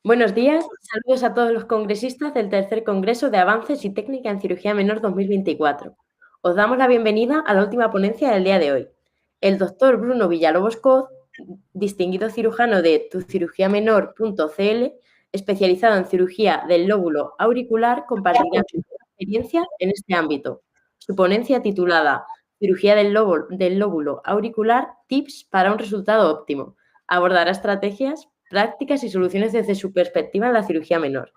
Buenos días, saludos a todos los congresistas del tercer Congreso de Avances y Técnica en Cirugía Menor 2024. Os damos la bienvenida a la última ponencia del día de hoy. El doctor Bruno Villalobos Coz, distinguido cirujano de tucirugiamenor.cl, especializado en cirugía del lóbulo auricular, compartirá su experiencia en este ámbito. Su ponencia titulada Cirugía del lóbulo auricular, tips para un resultado óptimo. Abordará estrategias, prácticas y soluciones desde su perspectiva en la cirugía menor.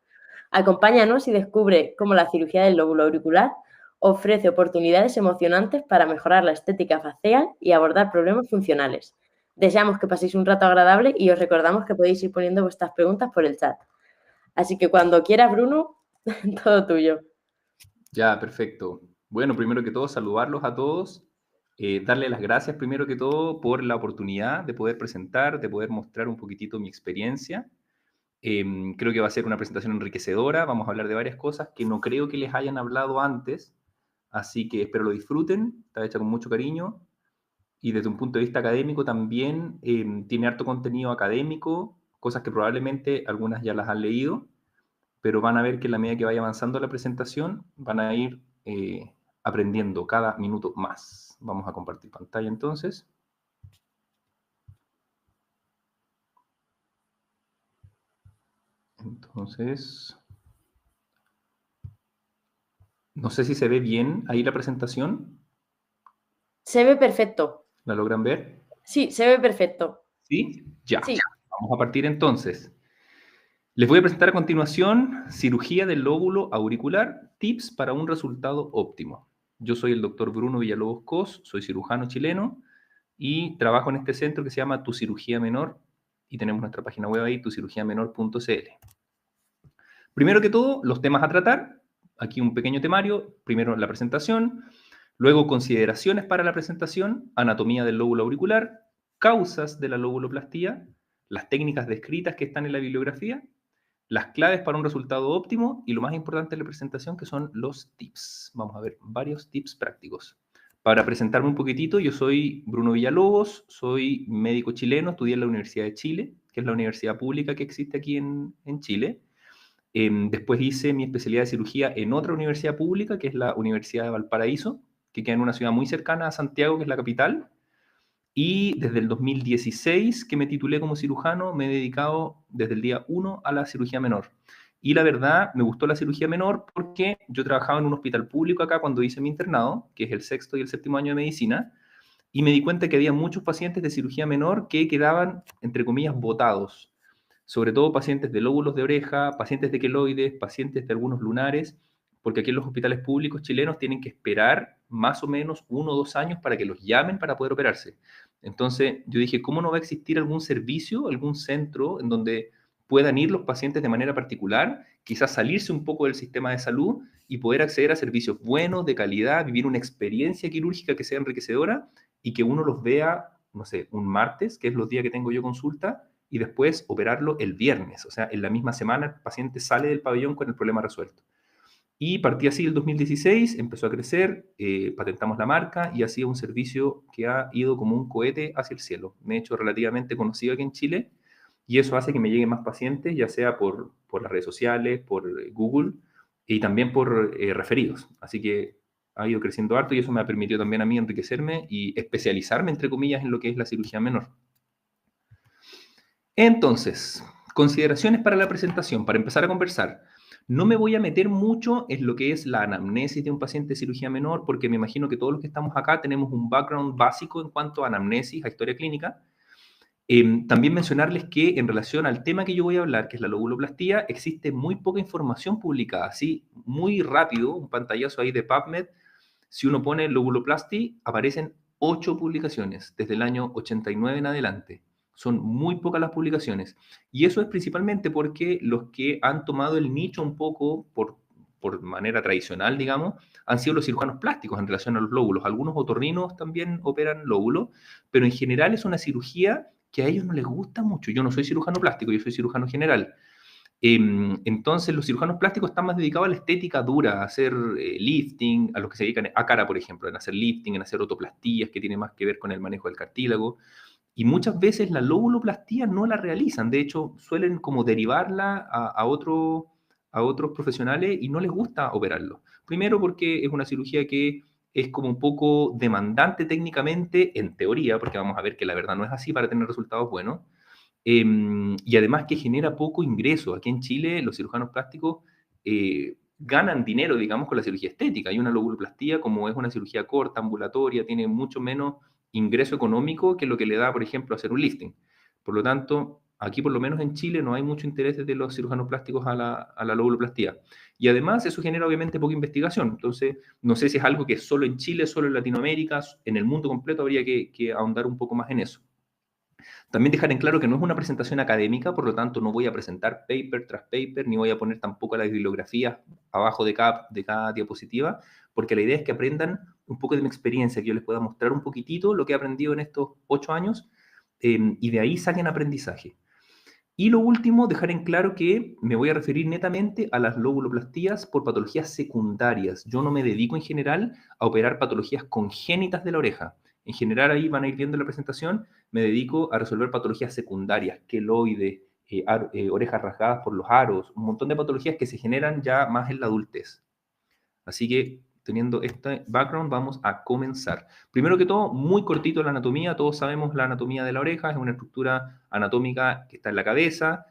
Acompáñanos y descubre cómo la cirugía del lóbulo auricular ofrece oportunidades emocionantes para mejorar la estética facial y abordar problemas funcionales. Deseamos que paséis un rato agradable y os recordamos que podéis ir poniendo vuestras preguntas por el chat. Así que cuando quieras, Bruno, todo tuyo. Ya, perfecto. Bueno, primero que todo, saludarlos a todos, darle las gracias primero que todo por la oportunidad de poder presentar, de poder mostrar un poquitito mi experiencia. Creo que va a ser una presentación enriquecedora, vamos a hablar de varias cosas que no creo que les hayan hablado antes, así que espero lo disfruten, está hecha con mucho cariño y desde un punto de vista académico también tiene harto contenido académico, cosas que probablemente algunas ya las han leído, pero van a ver que en la medida que vaya avanzando la presentación, van a ir aprendiendo cada minuto más. Vamos a compartir pantalla entonces. Entonces, no sé si se ve bien ahí la presentación. Se ve perfecto. ¿La logran ver? Sí, se ve perfecto. ¿Sí? Ya. Sí. Vamos a partir entonces. Les voy a presentar a continuación cirugía del lóbulo auricular, tips para un resultado óptimo. Yo soy el doctor Bruno Villalobos Coz, soy cirujano chileno y trabajo en este centro que se llama Tu Cirugía Menor y tenemos nuestra página web ahí, tucirugiamenor.cl. Primero que todo, los temas a tratar. Aquí un pequeño temario. Primero la presentación, luego consideraciones para la presentación, anatomía del lóbulo auricular, causas de la lobuloplastía, las técnicas descritas que están en la bibliografía, las claves para un resultado óptimo y lo más importante de la presentación que son los tips. Vamos a ver varios tips prácticos. Para presentarme un poquitito, yo soy Bruno Villalobos, soy médico chileno, estudié en la Universidad de Chile, que es la universidad pública que existe aquí en Chile. Después hice mi especialidad de cirugía en otra universidad pública, que es la Universidad de Valparaíso, que queda en una ciudad muy cercana a Santiago, que es la capital. Y desde el 2016 que me titulé como cirujano, me he dedicado desde el día 1 a la cirugía menor. Y la verdad, me gustó la cirugía menor porque yo trabajaba en un hospital público acá cuando hice mi internado, que es el sexto y el séptimo año de medicina, y me di cuenta que había muchos pacientes de cirugía menor que quedaban, entre comillas, botados, sobre todo pacientes de lóbulos de oreja, pacientes de queloides, pacientes de algunos lunares, porque aquí en los hospitales públicos chilenos tienen que esperar más o menos 1 o 2 años para que los llamen para poder operarse. Entonces yo dije, ¿cómo no va a existir algún servicio, algún centro en donde puedan ir los pacientes de manera particular, quizás salirse un poco del sistema de salud y poder acceder a servicios buenos, de calidad, vivir una experiencia quirúrgica que sea enriquecedora y que uno los vea, no sé, un martes, que es los días que tengo yo consulta, y después operarlo el viernes. O sea, en la misma semana el paciente sale del pabellón con el problema resuelto. Y partí así el 2016, empezó a crecer, patentamos la marca y ha sido un servicio que ha ido como un cohete hacia el cielo. Me he hecho relativamente conocido aquí en Chile y eso hace que me lleguen más pacientes, ya sea por las redes sociales, por Google y también por referidos. Así que ha ido creciendo harto y eso me ha permitido también a mí enriquecerme y especializarme, entre comillas, en lo que es la cirugía menor. Entonces, consideraciones para la presentación, para empezar a conversar. No me voy a meter mucho en lo que es la anamnesis de un paciente de cirugía menor, porque me imagino que todos los que estamos acá tenemos un background básico en cuanto a anamnesis, a historia clínica. También mencionarles que en relación al tema que yo voy a hablar, que es la lobuloplastía, existe muy poca información publicada. Así, muy rápido, un pantallazo ahí de PubMed, si uno pone lobuloplasty, aparecen 8 publicaciones desde el año 89 en adelante. Son muy pocas las publicaciones. Y eso es principalmente porque los que han tomado el nicho un poco por manera tradicional, digamos, han sido los cirujanos plásticos en relación a los lóbulos. Algunos otorrinos también operan lóbulos, pero en general es una cirugía que a ellos no les gusta mucho. Yo no soy cirujano plástico, yo soy cirujano general. Entonces, los cirujanos plásticos están más dedicados a la estética dura, a hacer lifting, a los que se dedican a cara, por ejemplo, en hacer lifting, en hacer otoplastías, que tiene más que ver con el manejo del cartílago. Y muchas veces la lóbuloplastía no la realizan, de hecho suelen como derivarla a otros profesionales y no les gusta operarlo. Primero porque es una cirugía que es como un poco demandante técnicamente, en teoría, porque vamos a ver que la verdad no es así para tener resultados buenos. Y además que genera poco ingreso. Aquí en Chile los cirujanos plásticos ganan dinero, digamos, con la cirugía estética. Y una lobuloplastía, como es una cirugía corta, ambulatoria, tiene mucho menos ingreso económico que lo que le da, por ejemplo, hacer un lifting. Por lo tanto, aquí por lo menos en Chile no hay mucho interés de los cirujanos plásticos a la lobuloplastía. Y además eso genera obviamente poca investigación. Entonces, no sé si es algo que es solo en Chile, solo en Latinoamérica, en el mundo completo habría que ahondar un poco más en eso. También dejar en claro que no es una presentación académica, por lo tanto no voy a presentar paper tras paper, ni voy a poner tampoco las bibliografías abajo de cada diapositiva, porque la idea es que aprendan un poco de mi experiencia, que yo les pueda mostrar un poquitito lo que he aprendido en estos 8 años, y de ahí saquen aprendizaje. Y lo último, dejar en claro que me voy a referir netamente a las lobuloplastías por patologías secundarias. Yo no me dedico en general a operar patologías congénitas de la oreja. En general, ahí van a ir viendo la presentación, me dedico a resolver patologías secundarias, queloides, orejas rasgadas por los aros, un montón de patologías que se generan ya más en la adultez. Así que, teniendo este background, vamos a comenzar. Primero que todo, muy cortito la anatomía. Todos sabemos la anatomía de la oreja, es una estructura anatómica que está en la cabeza.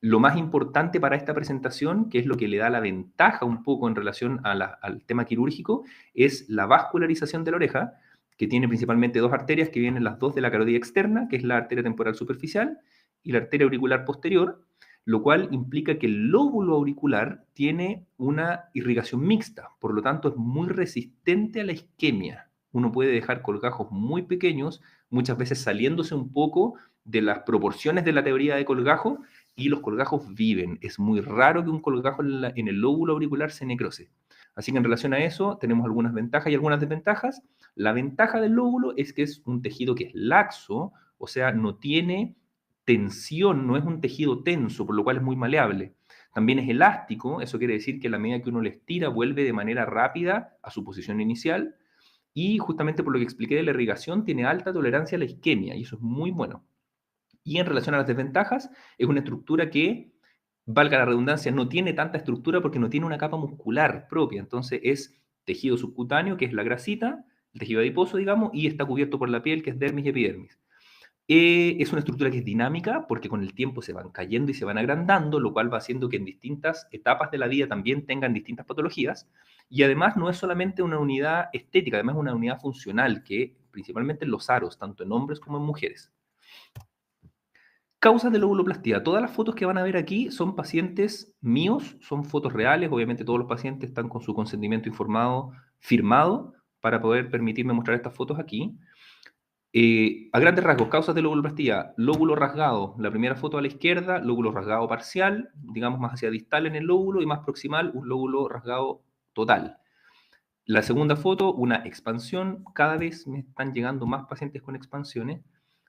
Lo más importante para esta presentación, que es lo que le da la ventaja un poco en relación al tema quirúrgico, es la vascularización de la oreja, que tiene principalmente dos arterias que vienen las dos de la carótida externa, que es la arteria temporal superficial y la arteria auricular posterior, lo cual implica que el lóbulo auricular tiene una irrigación mixta, por lo tanto es muy resistente a la isquemia. Uno puede dejar colgajos muy pequeños, muchas veces saliéndose un poco de las proporciones de la teoría de colgajo, y los colgajos viven. Es muy raro que un colgajo en el lóbulo auricular se necrose. Así que en relación a eso tenemos algunas ventajas y algunas desventajas. La ventaja del lóbulo es que es un tejido que es laxo, o sea, no tiene tensión, no es un tejido tenso, por lo cual es muy maleable. También es elástico, eso quiere decir que a la medida que uno le estira vuelve de manera rápida a su posición inicial, y justamente por lo que expliqué de la irrigación tiene alta tolerancia a la isquemia y eso es muy bueno. Y en relación a las desventajas, es una estructura que, valga la redundancia, no tiene tanta estructura porque no tiene una capa muscular propia, entonces es tejido subcutáneo, que es la grasita, el tejido adiposo, digamos, y está cubierto por la piel, que es dermis y epidermis. Es una estructura que es dinámica porque con el tiempo se van cayendo y se van agrandando, lo cual va haciendo que en distintas etapas de la vida también tengan distintas patologías. Y además no es solamente una unidad estética, además es una unidad funcional que principalmente en los aros, tanto en hombres como en mujeres. Causas de lobuloplastía. Todas las fotos que van a ver aquí son pacientes míos, son fotos reales. Obviamente todos los pacientes están con su consentimiento informado, firmado, para poder permitirme mostrar estas fotos aquí. A grandes rasgos, causas de lobuloplastía, lóbulo rasgado, la primera foto a la izquierda, lóbulo rasgado parcial, digamos más hacia distal en el lóbulo, y más proximal, un lóbulo rasgado total. La segunda foto, una expansión, cada vez me están llegando más pacientes con expansiones.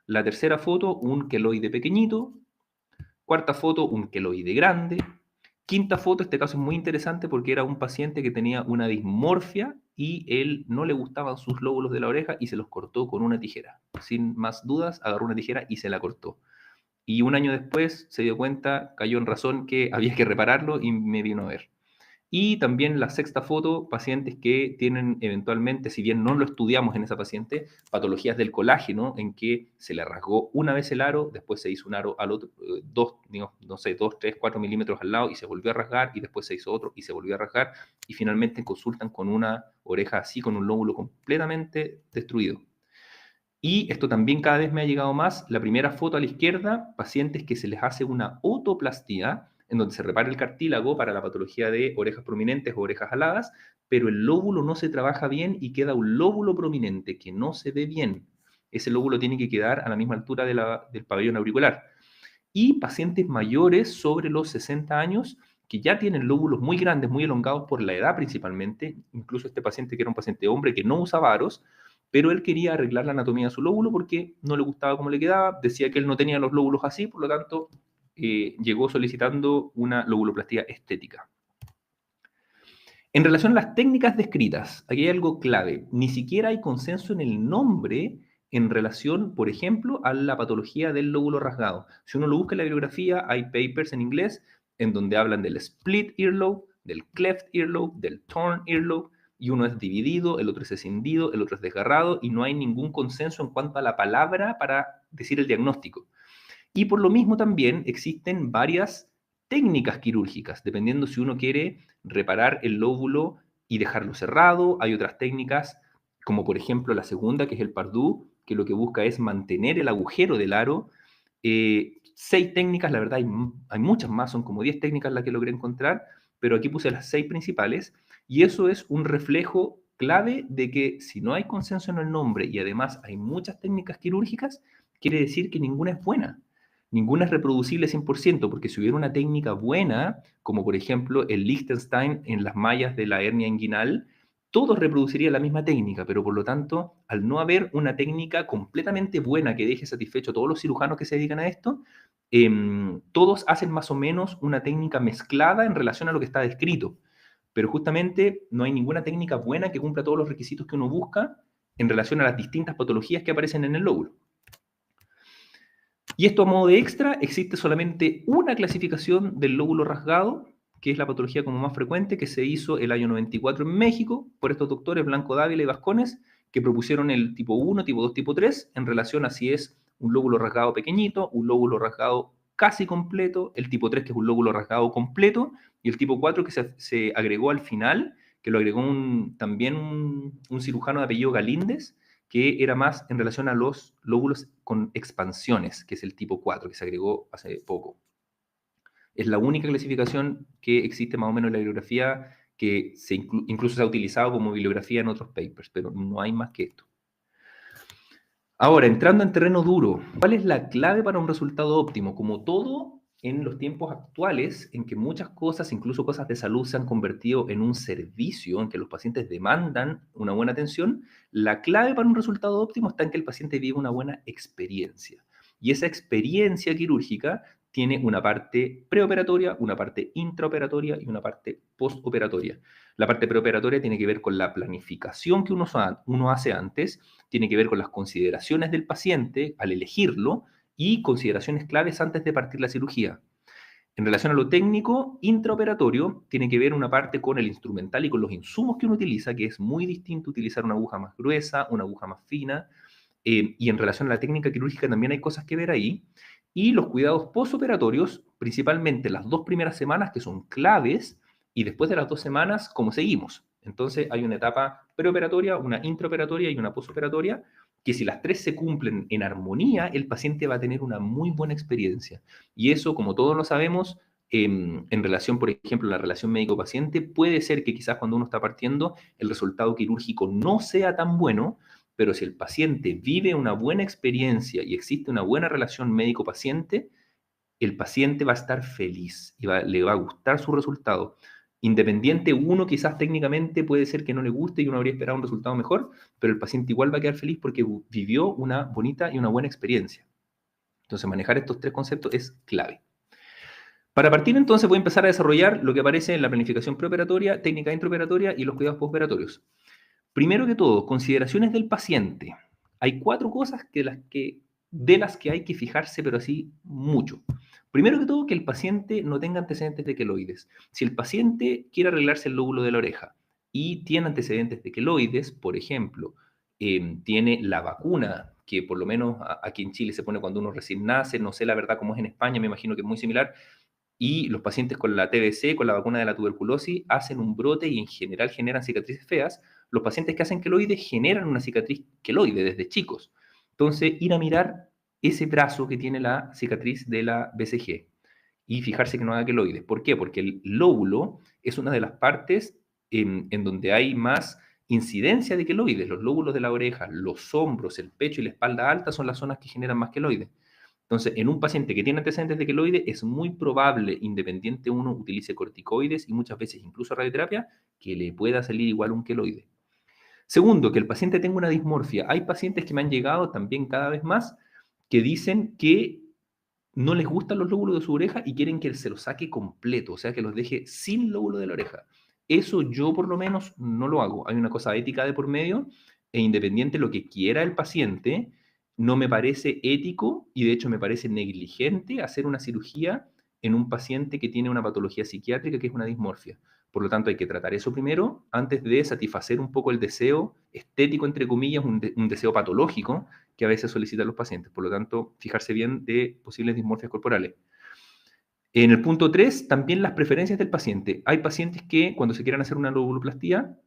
La tercera foto, un queloide pequeñito. Cuarta foto, un queloide grande. Quinta foto, este caso es muy interesante porque era un paciente que tenía una dismorfia y él no le gustaban sus lóbulos de la oreja y se los cortó con una tijera. Sin más dudas, agarró una tijera y se la cortó. Y un año después se dio cuenta, cayó en razón que había que repararlo y me vino a ver. Y también la sexta foto, pacientes que tienen eventualmente, si bien no lo estudiamos en esa paciente, patologías del colágeno, en que se le rasgó una vez el aro, después se hizo un aro al otro, dos, digamos, no sé, 2, 3, 4 milímetros al lado y se volvió a rasgar, y después se hizo otro y se volvió a rasgar, y finalmente consultan con una oreja así, con un lóbulo completamente destruido. Y esto también cada vez me ha llegado más. La primera foto a la izquierda, pacientes que se les hace una otoplastía, en donde se repara el cartílago para la patología de orejas prominentes o orejas aladas, pero el lóbulo no se trabaja bien y queda un lóbulo prominente que no se ve bien. Ese lóbulo tiene que quedar a la misma altura del pabellón auricular. Y pacientes mayores sobre los 60 años que ya tienen lóbulos muy grandes, muy elongados por la edad principalmente. Incluso este paciente que era un paciente hombre que no usaba aros, pero él quería arreglar la anatomía de su lóbulo porque no le gustaba cómo le quedaba, decía que él no tenía los lóbulos así, por lo tanto llegó solicitando una lobuloplastía estética. En relación a las técnicas descritas, aquí hay algo clave, ni siquiera hay consenso en el nombre en relación, por ejemplo, a la patología del lóbulo rasgado. Si uno lo busca en la bibliografía, hay papers en inglés en donde hablan del split earlobe, del cleft earlobe, del torn earlobe, y uno es dividido, el otro es escindido, el otro es desgarrado, y no hay ningún consenso en cuanto a la palabra para decir el diagnóstico. Y por lo mismo también existen varias técnicas quirúrgicas, dependiendo si uno quiere reparar el lóbulo y dejarlo cerrado. Hay otras técnicas, como por ejemplo la segunda, que es el Pardue, que lo que busca es mantener el agujero del aro. 6 técnicas, la verdad hay muchas más, son como 10 técnicas las que logré encontrar, pero aquí puse las 6 principales, y eso es un reflejo clave de que si no hay consenso en el nombre y además hay muchas técnicas quirúrgicas, quiere decir que ninguna es buena. Ninguna es reproducible 100%, porque si hubiera una técnica buena, como por ejemplo el Liechtenstein en las mallas de la hernia inguinal, todos reproducirían la misma técnica, pero por lo tanto, al no haber una técnica completamente buena que deje satisfecho a todos los cirujanos que se dedican a esto, todos hacen más o menos una técnica mezclada en relación a lo que está descrito. Pero justamente no hay ninguna técnica buena que cumpla todos los requisitos que uno busca en relación a las distintas patologías que aparecen en el lóbulo. Y esto a modo de extra, existe solamente una clasificación del lóbulo rasgado, que es la patología como más frecuente, que se hizo el año 94 en México por estos doctores Blanco Dávila y Vascones, que propusieron el tipo 1, tipo 2, tipo 3, en relación a si es un lóbulo rasgado pequeñito, un lóbulo rasgado casi completo, el tipo 3, que es un lóbulo rasgado completo, y el tipo 4, que se agregó al final, que lo agregó también un cirujano de apellido Galíndez, que era más en relación a los lóbulos con expansiones, que es el tipo 4, que se agregó hace poco. Es la única clasificación que existe más o menos en la bibliografía, que incluso se ha utilizado como bibliografía en otros papers, pero no hay más que esto. Ahora, entrando en terreno duro, ¿cuál es la clave para un resultado óptimo? Como todo en los tiempos actuales, en que muchas cosas, incluso cosas de salud, se han convertido en un servicio, en que los pacientes demandan una buena atención, la clave para un resultado óptimo está en que el paciente viva una buena experiencia. Y esa experiencia quirúrgica tiene una parte preoperatoria, una parte intraoperatoria y una parte postoperatoria. La parte preoperatoria tiene que ver con la planificación que uno hace antes, tiene que ver con las consideraciones del paciente al elegirlo y consideraciones claves antes de partir la cirugía. En relación a lo técnico, intraoperatorio tiene que ver una parte con el instrumental y con los insumos que uno utiliza, que es muy distinto utilizar una aguja más gruesa, una aguja más fina, y en relación a la técnica quirúrgica también hay cosas que ver ahí. Y los cuidados postoperatorios, principalmente las 2 primeras semanas, que son claves, y después de las 2 semanas, cómo seguimos. Entonces hay una etapa preoperatoria, una intraoperatoria y una postoperatoria, que si las 3 se cumplen en armonía, el paciente va a tener una muy buena experiencia. Y eso, como todos lo sabemos, en relación, por ejemplo, a la relación médico-paciente, puede ser que quizás cuando uno está partiendo, el resultado quirúrgico no sea tan bueno, pero si el paciente vive una buena experiencia y existe una buena relación médico-paciente, el paciente va a estar feliz y le va a gustar su resultado. Independiente, uno quizás técnicamente puede ser que no le guste y uno habría esperado un resultado mejor, pero el paciente igual va a quedar feliz porque vivió una bonita y una buena experiencia. Entonces, manejar estos 3 conceptos es clave. Para partir entonces voy a empezar a desarrollar lo que aparece en la planificación preoperatoria, técnica intraoperatoria y los cuidados postoperatorios. Primero que todo, consideraciones del paciente. Hay 4 cosas de las que hay que fijarse, pero así mucho. Primero que todo, que el paciente no tenga antecedentes de queloides. Si el paciente quiere arreglarse el lóbulo de la oreja y tiene antecedentes de queloides, por ejemplo, tiene la vacuna, que por lo menos aquí en Chile se pone cuando uno recién nace, no sé la verdad cómo es en España, me imagino que es muy similar, y los pacientes con la TBC, con la vacuna de la tuberculosis, hacen un brote y en general generan cicatrices feas. Los pacientes que hacen queloides generan una cicatriz queloide desde chicos. Entonces, ir a mirar ese brazo que tiene la cicatriz de la BCG y fijarse que no haga queloides. ¿Por qué? Porque el lóbulo es una de las partes en donde hay más incidencia de queloides. Los lóbulos de la oreja, los hombros, el pecho y la espalda alta son las zonas que generan más queloides. Entonces, en un paciente que tiene antecedentes de queloide, es muy probable, independiente uno utilice corticoides y muchas veces incluso radioterapia, que le pueda salir igual un queloide. Segundo, que el paciente tenga una dismorfia. Hay pacientes que me han llegado también cada vez más que dicen que no les gustan los lóbulos de su oreja y quieren que se los saque completo, o sea, que los deje sin lóbulo de la oreja. Eso yo por lo menos no lo hago. Hay una cosa ética de por medio e independiente de lo que quiera el paciente, no me parece ético y de hecho me parece negligente hacer una cirugía en un paciente que tiene una patología psiquiátrica que es una dismorfia. Por lo tanto, hay que tratar eso primero antes de satisfacer un poco el deseo estético, entre comillas, un deseo patológico que a veces solicitan los pacientes. Por lo tanto, fijarse bien de posibles dismorfias corporales. En el punto 3, también las preferencias del paciente. Hay pacientes que cuando se quieran hacer una lóbuloplastía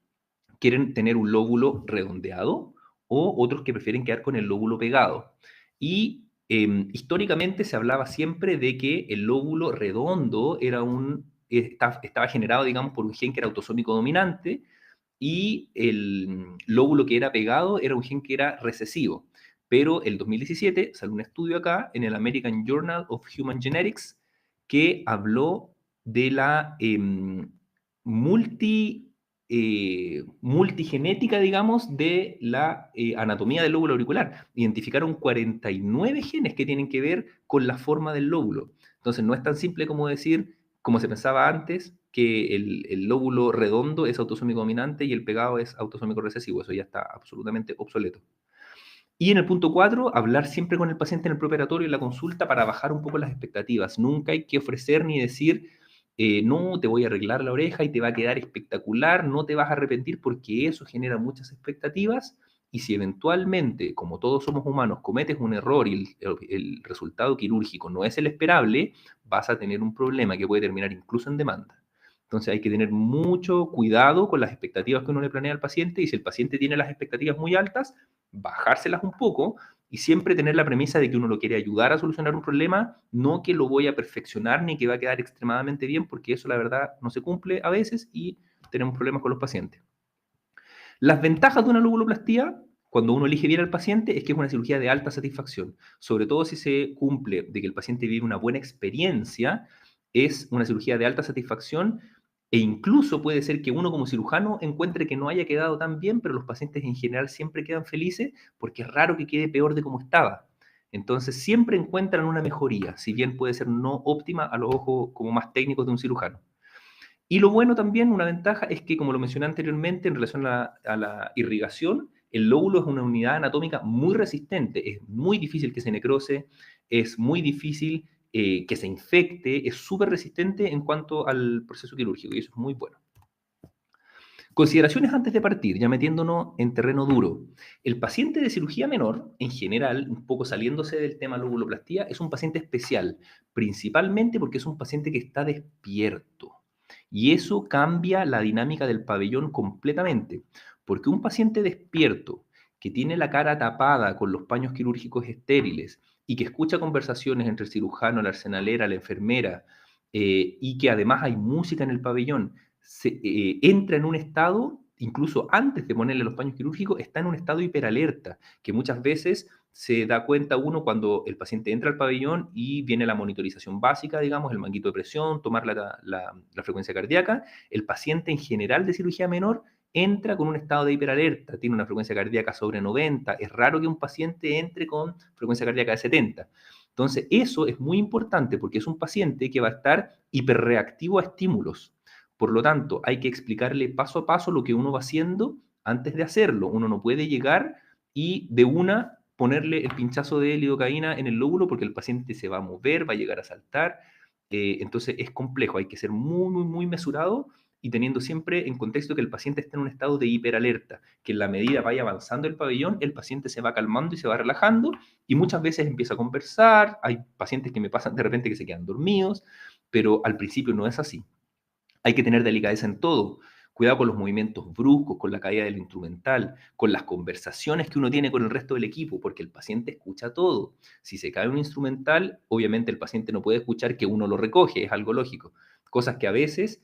quieren tener un lóbulo redondeado o otros que prefieren quedar con el lóbulo pegado. Y históricamente se hablaba siempre de que el lóbulo redondo estaba generado, digamos, por un gen que era autosómico dominante y el lóbulo que era pegado era un gen que era recesivo. Pero el 2017 salió un estudio acá en el American Journal of Human Genetics que habló de la multigenética, digamos, de la anatomía del lóbulo auricular. Identificaron 49 genes que tienen que ver con la forma del lóbulo. Entonces, no es tan simple como decir, como se pensaba antes, que el lóbulo redondo es autosómico dominante y el pegado es autosómico recesivo. Eso ya está absolutamente obsoleto. Y en el punto 4, hablar siempre con el paciente en el preoperatorio y en la consulta para bajar un poco las expectativas. Nunca hay que ofrecer ni decir, no, te voy a arreglar la oreja y te va a quedar espectacular, no te vas a arrepentir porque eso genera muchas expectativas. Y si eventualmente, como todos somos humanos, cometes un error y el resultado quirúrgico no es el esperable, vas a tener un problema que puede terminar incluso en demanda. Entonces hay que tener mucho cuidado con las expectativas que uno le planea al paciente y si el paciente tiene las expectativas muy altas, bajárselas un poco y siempre tener la premisa de que uno lo quiere ayudar a solucionar un problema, no que lo voy a perfeccionar ni que va a quedar extremadamente bien, porque eso la verdad no se cumple a veces y tenemos problemas con los pacientes. Las ventajas de una lobuloplastía, cuando uno elige bien al paciente, es que es una cirugía de alta satisfacción, sobre todo si se cumple de que el paciente vive una buena experiencia, es una cirugía de alta satisfacción e incluso puede ser que uno como cirujano encuentre que no haya quedado tan bien, pero los pacientes en general siempre quedan felices porque es raro que quede peor de como estaba. Entonces siempre encuentran una mejoría, si bien puede ser no óptima a los ojos como más técnicos de un cirujano. Y lo bueno también, una ventaja, es que, como lo mencioné anteriormente, en relación a la irrigación, el lóbulo es una unidad anatómica muy resistente, es muy difícil que se necrose, es muy difícil que se infecte, es súper resistente en cuanto al proceso quirúrgico y eso es muy bueno. Consideraciones antes de partir, ya metiéndonos en terreno duro. El paciente de cirugía menor, en general, un poco saliéndose del tema lobuloplastía, es un paciente especial, principalmente porque es un paciente que está despierto. Y eso cambia la dinámica del pabellón completamente, porque un paciente despierto que tiene la cara tapada con los paños quirúrgicos estériles y que escucha conversaciones entre el cirujano, la arsenalera, la enfermera, y que además hay música en el pabellón, entra en un estado, incluso antes de ponerle los paños quirúrgicos, está en un estado hiperalerta, que muchas veces se da cuenta uno cuando el paciente entra al pabellón y viene la monitorización básica, digamos, el manguito de presión, tomar la frecuencia cardíaca. El paciente en general de cirugía menor entra con un estado de hiperalerta, tiene una frecuencia cardíaca sobre 90. Es raro que un paciente entre con frecuencia cardíaca de 70. Entonces, eso es muy importante porque es un paciente que va a estar hiperreactivo a estímulos. Por lo tanto, hay que explicarle paso a paso lo que uno va haciendo antes de hacerlo. Uno no puede llegar y de una ponerle el pinchazo de lidocaína en el lóbulo porque el paciente se va a mover, va a llegar a saltar. Entonces es complejo, hay que ser muy, muy, muy mesurado y teniendo siempre en contexto que el paciente está en un estado de hiperalerta, que en la medida vaya avanzando el pabellón, el paciente se va calmando y se va relajando y muchas veces empieza a conversar. Hay pacientes que me pasan de repente que se quedan dormidos, pero al principio no es así. Hay que tener delicadeza en todo. Cuidado con los movimientos bruscos, con la caída del instrumental, con las conversaciones que uno tiene con el resto del equipo, porque el paciente escucha todo. Si se cae un instrumental, obviamente el paciente no puede escuchar que uno lo recoge, es algo lógico. Cosas que a veces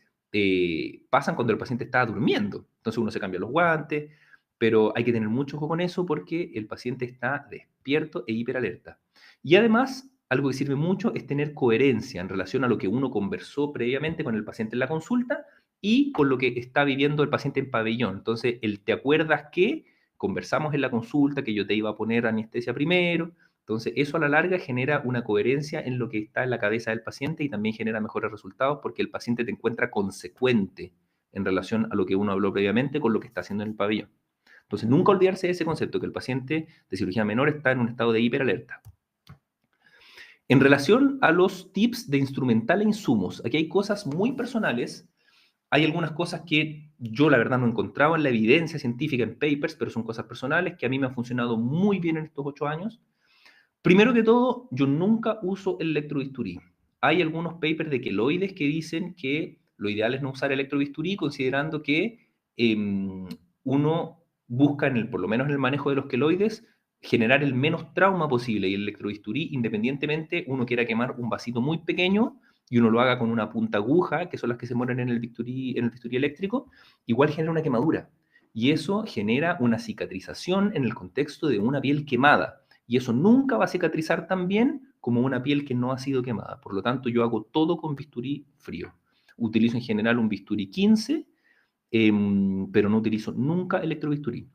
pasan cuando el paciente está durmiendo. Entonces uno se cambia los guantes, pero hay que tener mucho ojo con eso porque el paciente está despierto e hiperalerta. Y además, algo que sirve mucho es tener coherencia en relación a lo que uno conversó previamente con el paciente en la consulta y con lo que está viviendo el paciente en pabellón. Entonces, ¿te acuerdas que conversamos en la consulta que yo te iba a poner anestesia primero? Entonces, eso a la larga genera una coherencia en lo que está en la cabeza del paciente y también genera mejores resultados porque el paciente te encuentra consecuente en relación a lo que uno habló previamente con lo que está haciendo en el pabellón. Entonces, nunca olvidarse de ese concepto, que el paciente de cirugía menor está en un estado de hiperalerta. En relación a los tips de instrumental e insumos, aquí hay cosas muy personales. Hay algunas cosas que yo, la verdad, no encontraba en la evidencia científica, en papers, pero son cosas personales que a mí me han funcionado muy bien en estos 8 años. Primero que todo, yo nunca uso el electrobisturí. Hay algunos papers de queloides que dicen que lo ideal es no usar electrobisturí, considerando que uno busca, por lo menos en el manejo de los queloides, generar el menos trauma posible. Y el electrobisturí, independientemente uno quiera quemar un vasito muy pequeño y uno lo haga con una punta aguja, que son las que se mueren en el bisturí eléctrico, igual genera una quemadura. Y eso genera una cicatrización en el contexto de una piel quemada. Y eso nunca va a cicatrizar tan bien como una piel que no ha sido quemada. Por lo tanto, yo hago todo con bisturí frío. Utilizo en general un bisturí 15, pero no utilizo nunca electrobisturí.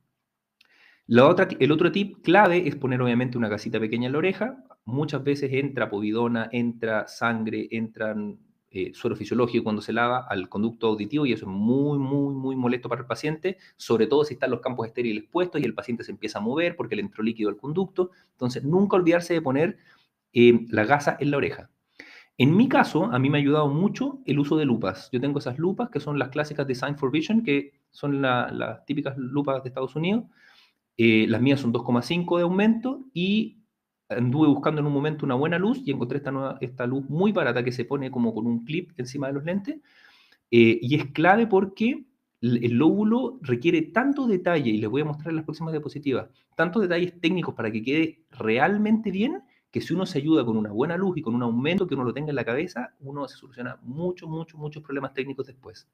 El otro tip clave es poner obviamente una gasita pequeña en la oreja. Muchas veces entra povidona, entra sangre, entran suero fisiológico cuando se lava al conducto auditivo y eso es muy, muy, muy molesto para el paciente, sobre todo si están los campos estériles puestos y el paciente se empieza a mover porque le entró líquido al conducto. Entonces, nunca olvidarse de poner la gasa en la oreja. En mi caso, a mí me ha ayudado mucho el uso de lupas. Yo tengo esas lupas que son las clásicas Design for Vision, que son las típicas lupas de Estados Unidos. Las mías son 2,5 de aumento y anduve buscando en un momento una buena luz y encontré esta luz muy barata que se pone como con un clip encima de los lentes. Y es clave porque el lóbulo requiere tanto detalle, y les voy a mostrar en las próximas diapositivas, tantos detalles técnicos para que quede realmente bien, que si uno se ayuda con una buena luz y con un aumento que uno lo tenga en la cabeza, uno se soluciona muchos problemas técnicos después.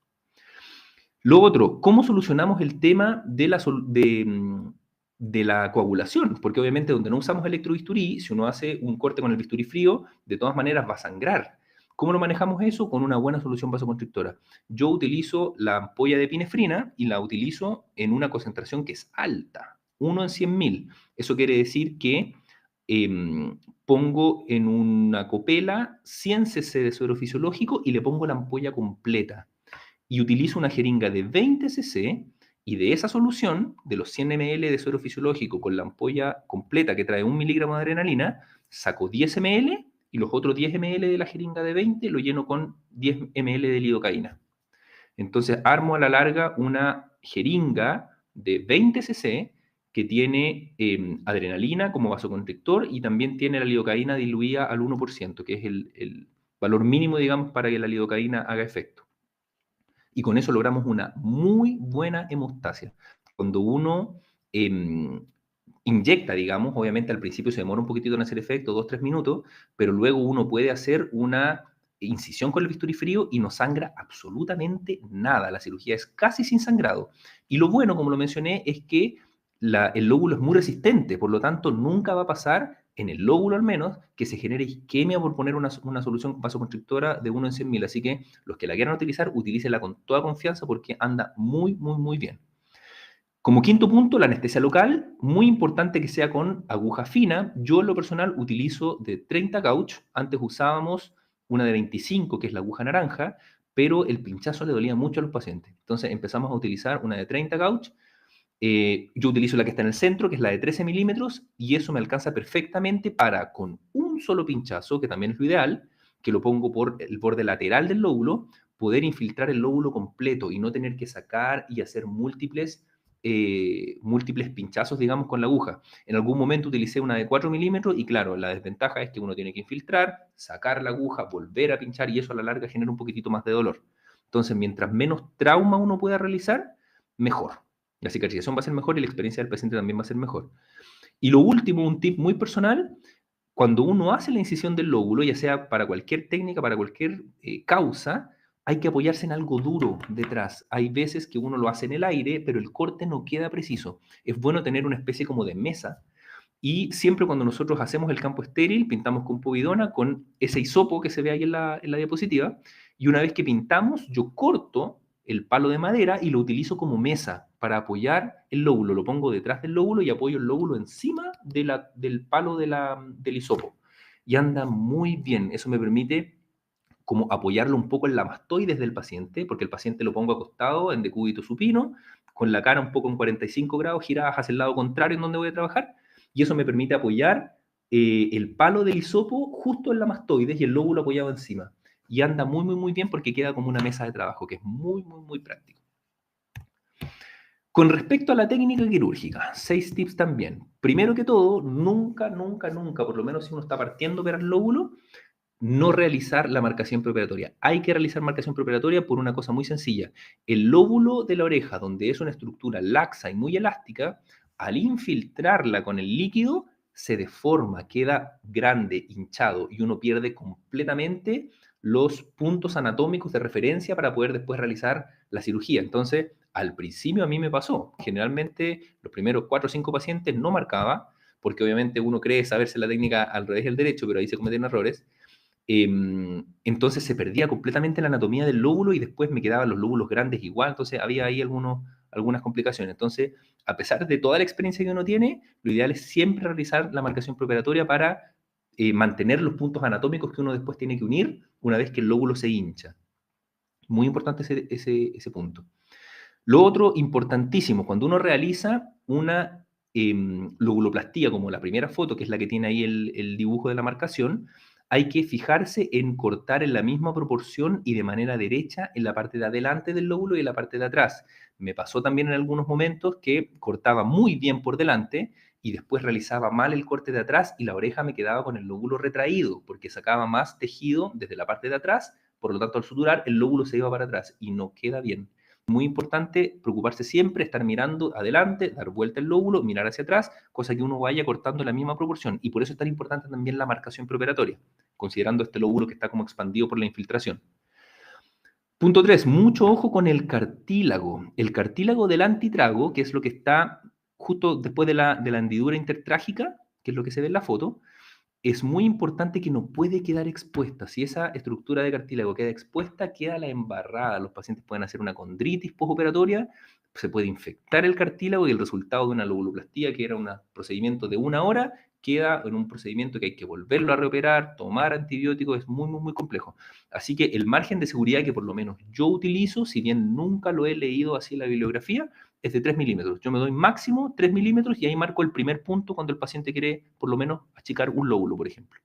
Lo otro, ¿cómo solucionamos el tema de la coagulación? Porque obviamente donde no usamos electrobisturí, si uno hace un corte con el bisturí frío, de todas maneras va a sangrar. ¿Cómo lo manejamos eso? Con una buena solución vasoconstrictora. Yo utilizo la ampolla de epinefrina y la utilizo en una concentración que es alta, 1 en 100.000. Eso quiere decir que pongo en una copela 100 cc de suero fisiológico y le pongo la ampolla completa. Y utilizo una jeringa de 20 cc y de esa solución, de los 100 ml de suero fisiológico con la ampolla completa que trae 1 miligramo de adrenalina, saco 10 ml y los otros 10 ml de la jeringa de 20 lo lleno con 10 ml de lidocaína. Entonces armo a la larga una jeringa de 20 cc que tiene adrenalina como vasoconstrictor y también tiene la lidocaína diluida al 1%, que es el valor mínimo, digamos, para que la lidocaína haga efecto. Y con eso logramos una muy buena hemostasia. Cuando uno inyecta, digamos, obviamente al principio se demora un poquitito en hacer efecto, 2-3 minutos, pero luego uno puede hacer una incisión con el bisturí frío y no sangra absolutamente nada. La cirugía es casi sin sangrado. Y lo bueno, como lo mencioné, es que el lóbulo es muy resistente, por lo tanto nunca va a pasar, en el lóbulo al menos, que se genere isquemia por poner una solución vasoconstrictora de 1 en 100.000. Así que los que la quieran utilizar, utilícenla con toda confianza porque anda muy, muy, muy bien. Como quinto punto, la anestesia local, muy importante que sea con aguja fina. Yo en lo personal utilizo de 30 gauge, antes usábamos una de 25, que es la aguja naranja, pero el pinchazo le dolía mucho a los pacientes. Entonces empezamos a utilizar una de 30 gauge. Yo utilizo la que está en el centro, que es la de 13 milímetros, y eso me alcanza perfectamente para, con un solo pinchazo, que también es lo ideal, que lo pongo por el borde lateral del lóbulo, poder infiltrar el lóbulo completo y no tener que sacar y hacer múltiples pinchazos, digamos, con la aguja. En algún momento utilicé una de 4 milímetros y claro, la desventaja es que uno tiene que infiltrar, sacar la aguja, volver a pinchar y eso a la larga genera un poquitito más de dolor. Entonces, mientras menos trauma uno pueda realizar, mejor. La cicatrización va a ser mejor y la experiencia del paciente también va a ser mejor. Y lo último, un tip muy personal, cuando uno hace la incisión del lóbulo, ya sea para cualquier técnica, para cualquier causa, hay que apoyarse en algo duro detrás. Hay veces que uno lo hace en el aire, pero el corte no queda preciso. Es bueno tener una especie como de mesa y siempre cuando nosotros hacemos el campo estéril, pintamos con povidona, con ese hisopo que se ve ahí en la diapositiva, y una vez que pintamos, yo corto el palo de madera y lo utilizo como mesa para apoyar el lóbulo. Lo pongo detrás del lóbulo y apoyo el lóbulo encima del palo del hisopo. Y anda muy bien. Eso me permite como apoyarlo un poco en la mastoides del paciente, porque el paciente lo pongo acostado en decúbito supino, con la cara un poco en 45 grados, giradas hacia el lado contrario en donde voy a trabajar, y eso me permite apoyar el palo del hisopo justo en la mastoides y el lóbulo apoyado encima. Y anda muy, muy, muy bien porque queda como una mesa de trabajo, que es muy, muy, muy práctico. Con respecto a la técnica quirúrgica, 6 tips también. Primero que todo, nunca, nunca, nunca, por lo menos si uno está partiendo para el lóbulo, no realizar la marcación preoperatoria. Hay que realizar marcación preoperatoria por una cosa muy sencilla. El lóbulo de la oreja, donde es una estructura laxa y muy elástica, al infiltrarla con el líquido, se deforma, queda grande, hinchado, y uno pierde completamente los puntos anatómicos de referencia para poder después realizar la cirugía. Entonces, al principio a mí me pasó. Generalmente, los primeros 4 o 5 pacientes no marcaba, porque obviamente uno cree saberse la técnica al revés del derecho, pero ahí se cometen errores. Entonces se perdía completamente la anatomía del lóbulo y después me quedaban los lóbulos grandes igual, entonces había ahí algunas complicaciones. Entonces, a pesar de toda la experiencia que uno tiene, lo ideal es siempre realizar la marcación preoperatoria para mantener los puntos anatómicos que uno después tiene que unir una vez que el lóbulo se hincha. Muy importante ese punto. Lo otro importantísimo, cuando uno realiza una lobuloplastía, como la primera foto, que es la que tiene ahí el dibujo de la marcación, hay que fijarse en cortar en la misma proporción y de manera derecha en la parte de adelante del lóbulo y en la parte de atrás. Me pasó también en algunos momentos que cortaba muy bien por delante y después realizaba mal el corte de atrás y la oreja me quedaba con el lóbulo retraído porque sacaba más tejido desde la parte de atrás, por lo tanto al suturar el lóbulo se iba para atrás y no queda bien. Muy importante preocuparse siempre, estar mirando adelante, dar vuelta el lóbulo, mirar hacia atrás, cosa que uno vaya cortando en la misma proporción. Y por eso es tan importante también la marcación preoperatoria, considerando este lóbulo que está como expandido por la infiltración. Punto 3, mucho ojo con el cartílago. El cartílago del antitrago, que es lo que está justo después de la hendidura intertrágica, que es lo que se ve en la foto, es muy importante que no puede quedar expuesta. Si esa estructura de cartílago queda expuesta, queda la embarrada. Los pacientes pueden hacer una condritis postoperatoria, se puede infectar el cartílago y el resultado de una lobuloplastía, que era un procedimiento de 1 hora, queda en un procedimiento que hay que volverlo a reoperar, tomar antibióticos, es muy, muy, muy complejo. Así que el margen de seguridad que por lo menos yo utilizo, si bien nunca lo he leído así en la bibliografía, es de 3 milímetros. Yo me doy máximo 3 milímetros y ahí marco el primer punto cuando el paciente quiere por lo menos achicar un lóbulo, por ejemplo.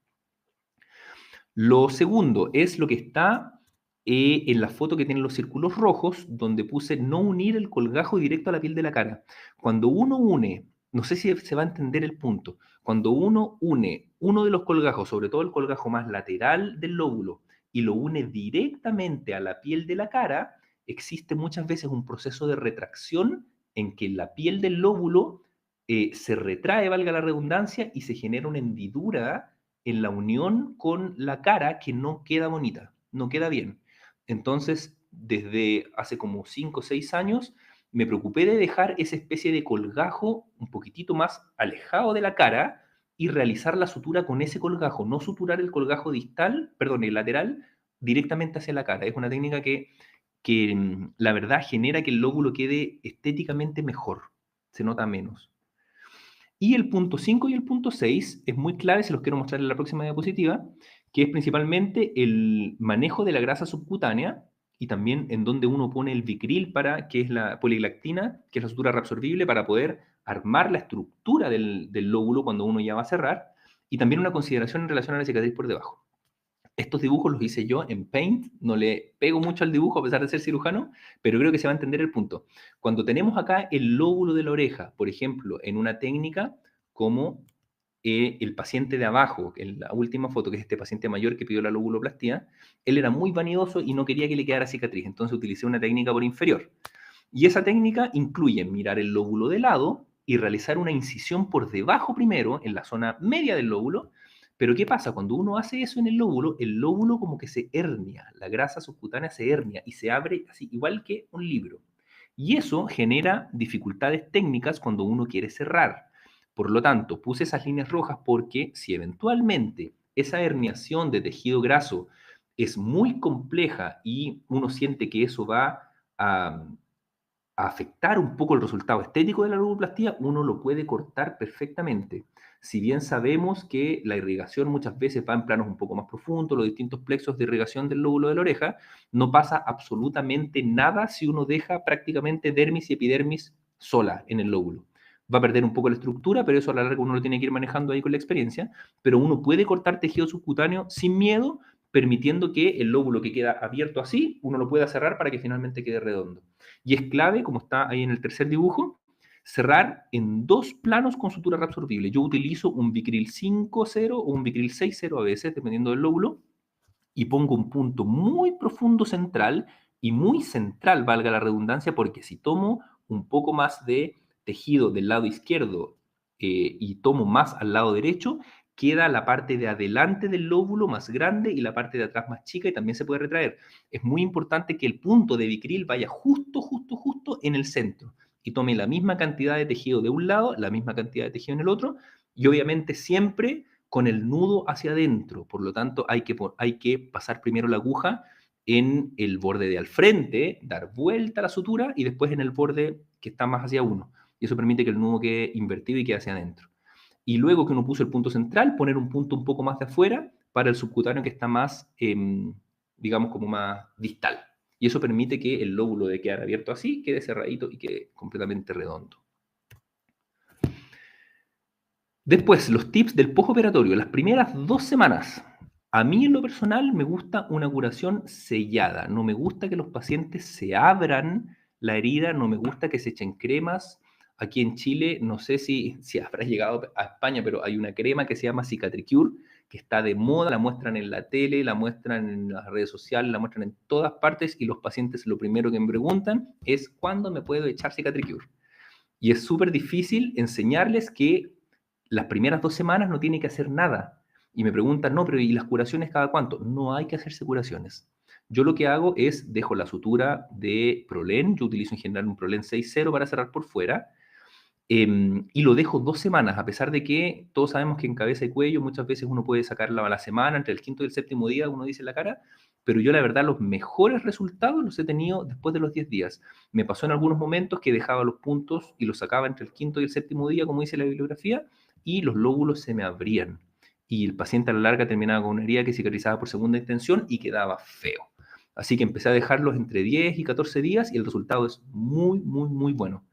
Lo segundo es lo que está en la foto que tiene los círculos rojos, donde puse no unir el colgajo directo a la piel de la cara. Cuando uno une, no sé si se va a entender el punto, cuando uno une uno de los colgajos, sobre todo el colgajo más lateral del lóbulo, y lo une directamente a la piel de la cara, existe muchas veces un proceso de retracción en que la piel del lóbulo se retrae, valga la redundancia, y se genera una hendidura en la unión con la cara que no queda bonita, no queda bien. Entonces, desde hace como 5 o 6 años, me preocupé de dejar esa especie de colgajo un poquitito más alejado de la cara y realizar la sutura con ese colgajo, no suturar el colgajo distal, perdón, el lateral, directamente hacia la cara. Es una técnica que la verdad genera que el lóbulo quede estéticamente mejor, se nota menos. Y el punto 5 y el punto 6 es muy clave, se los quiero mostrar en la próxima diapositiva, que es principalmente el manejo de la grasa subcutánea y también en donde uno pone el Vicryl, que es la poliglactina, que es la sutura reabsorbible, para poder armar la estructura del lóbulo cuando uno ya va a cerrar, y también una consideración en relación a la cicatriz por debajo. Estos dibujos los hice yo en Paint, no le pego mucho al dibujo a pesar de ser cirujano, pero creo que se va a entender el punto. Cuando tenemos acá el lóbulo de la oreja, por ejemplo, en una técnica como el paciente de abajo, en la última foto, que es este paciente mayor que pidió la lobuloplastía, él era muy vanidoso y no quería que le quedara cicatriz, entonces utilicé una técnica por inferior. Y esa técnica incluye mirar el lóbulo de lado y realizar una incisión por debajo primero, en la zona media del lóbulo. Pero ¿qué pasa? Cuando uno hace eso en el lóbulo como que se hernia, la grasa subcutánea se hernia y se abre así, igual que un libro. Y eso genera dificultades técnicas cuando uno quiere cerrar. Por lo tanto, puse esas líneas rojas porque si eventualmente esa herniación de tejido graso es muy compleja y uno siente que eso va a afectar un poco el resultado estético de la lobuloplastía, uno lo puede cortar perfectamente. Si bien sabemos que la irrigación muchas veces va en planos un poco más profundos, los distintos plexos de irrigación del lóbulo de la oreja, no pasa absolutamente nada si uno deja prácticamente dermis y epidermis sola en el lóbulo. Va a perder un poco la estructura, pero eso a la larga uno lo tiene que ir manejando ahí con la experiencia, pero uno puede cortar tejido subcutáneo sin miedo, permitiendo que el lóbulo que queda abierto así, uno lo pueda cerrar para que finalmente quede redondo. Y es clave, como está ahí en el tercer dibujo, cerrar en 2 planos con sutura reabsorbible. Yo utilizo un Vicryl 5.0 o un Vicryl 6.0 a veces, dependiendo del lóbulo, y pongo un punto muy profundo central y muy central, valga la redundancia, porque si tomo un poco más de tejido del lado izquierdo y tomo más al lado derecho, queda la parte de adelante del lóbulo más grande y la parte de atrás más chica y también se puede retraer. Es muy importante que el punto de Vicryl vaya justo en el centro y tome la misma cantidad de tejido de un lado, la misma cantidad de tejido en el otro y obviamente siempre con el nudo hacia adentro. Por lo tanto, hay que pasar primero la aguja en el borde de al frente, dar vuelta a la sutura y después en el borde que está más hacia uno. Y eso permite que el nudo quede invertido y quede hacia adentro. Y luego que uno puso el punto central, poner un punto un poco más de afuera para el subcutáneo que está más, digamos, como más distal. Y eso permite que el lóbulo de quedar abierto así quede cerradito y quede completamente redondo. Después, los tips del postoperatorio. Las primeras 2 semanas. A mí en lo personal me gusta una curación sellada. No me gusta que los pacientes se abran la herida, no me gusta que se echen cremas. Aquí en Chile, no sé si habrá llegado a España, pero hay una crema que se llama Cicatricure, que está de moda, la muestran en la tele, la muestran en las redes sociales, la muestran en todas partes y los pacientes lo primero que me preguntan es ¿cuándo me puedo echar Cicatricure? Y es súper difícil enseñarles que las primeras 2 semanas no tiene que hacer nada. Y me preguntan, no, pero ¿y las curaciones cada cuánto? No hay que hacerse curaciones. Yo lo que hago es, dejo la sutura de Prolén, yo utilizo en general un Prolén 6.0 para cerrar por fuera, y lo dejo 2 semanas, a pesar de que todos sabemos que en cabeza y cuello muchas veces uno puede sacarla a la semana, entre el quinto y el séptimo día, uno dice en la cara, pero yo la verdad los mejores resultados los he tenido después de los 10 días. Me pasó en algunos momentos que dejaba los puntos y los sacaba entre el quinto y el séptimo día, como dice la bibliografía, y los lóbulos se me abrían. Y el paciente a la larga terminaba con una herida que cicatrizaba por segunda intención y quedaba feo. Así que empecé a dejarlos entre 10 y 14 días y el resultado es muy bueno.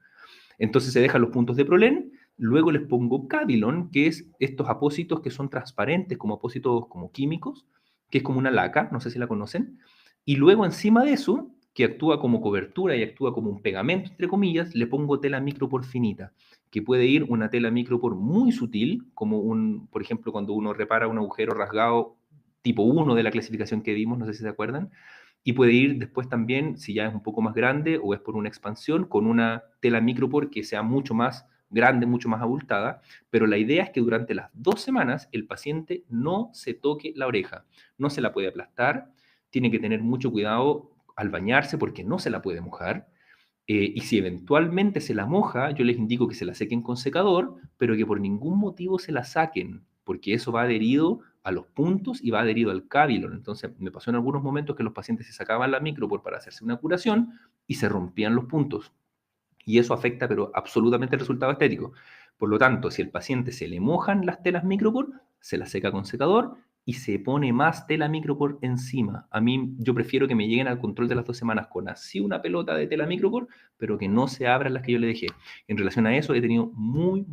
Entonces se dejan los puntos de Prolén, luego les pongo Cavilon, que es estos apósitos que son transparentes, como apósitos como químicos, que es como una laca, no sé si la conocen, y luego encima de eso, que actúa como cobertura y actúa como un pegamento, entre comillas, le pongo tela micropor finita, que puede ir una tela micropor muy sutil, como por ejemplo, cuando uno repara un agujero rasgado tipo 1 de la clasificación que vimos, no sé si se acuerdan, y puede ir después también, si ya es un poco más grande o es por una expansión, con una tela micropor que sea mucho más grande, mucho más abultada, pero la idea es que durante las 2 semanas el paciente no se toque la oreja, no se la puede aplastar, tiene que tener mucho cuidado al bañarse porque no se la puede mojar, y si eventualmente se la moja, yo les indico que se la sequen con secador, pero que por ningún motivo se la saquen, porque eso va adherido a los puntos y va adherido al cávilon. Entonces, me pasó en algunos momentos que los pacientes se sacaban la micropor para hacerse una curación y se rompían los puntos. Y eso afecta, pero absolutamente el resultado estético. Por lo tanto, si el paciente se le mojan las telas micropor, se las seca con secador y se pone más tela micropor encima. A mí, yo prefiero que me lleguen al control de las 2 semanas con así una pelota de tela micropor, pero que no se abran las que yo le dejé. En relación a eso, he tenido muy